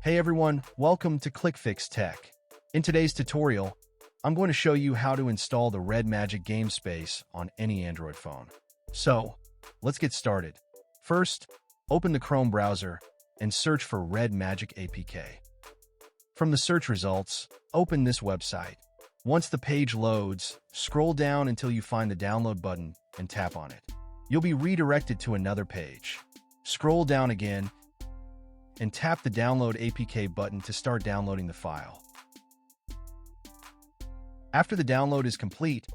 Hey everyone, welcome to ClickFix Tech. In today's tutorial, I'm going to show you how to install the RedMagic Game Space on any Android phone. So, let's get started. First, open the Chrome browser and search for RedMagic APK. From the search results, open this website. Once the page loads, scroll down until you find the download button and tap on it. You'll be redirected to another page. Scroll down again and tap the Download APK button to start downloading the file. After the download is complete,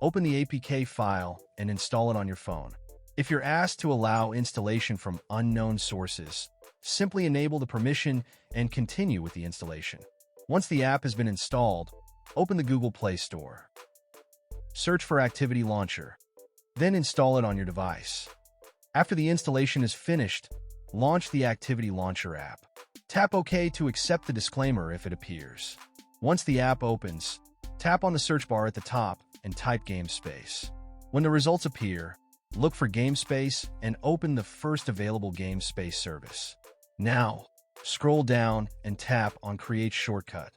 open the APK file and install it on your phone. If you're asked to allow installation from unknown sources, simply enable the permission and continue with the installation. Once the app has been installed, open the Google Play Store. Search for Activity Launcher, then install it on your device. After the installation is finished, launch the Activity Launcher app. Tap OK to accept the disclaimer if it appears. Once the app opens, tap on the search bar at the top and type Game Space. When the results appear, look for Game Space and open the first available Game Space service. Now, scroll down and tap on Create Shortcut.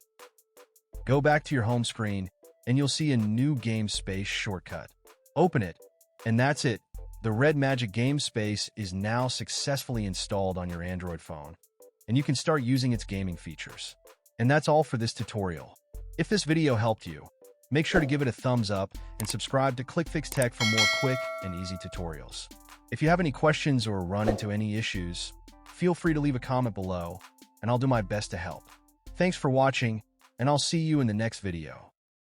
Go back to your home screen and you'll see a new Game Space shortcut. Open it, and that's it. The RedMagic Game Space is now successfully installed on your Android phone, and you can start using its gaming features. And that's all for this tutorial. If this video helped you, make sure to give it a thumbs up and subscribe to ClickFix Tech for more quick and easy tutorials. If you have any questions or run into any issues, feel free to leave a comment below, and I'll do my best to help. Thanks for watching, and I'll see you in the next video.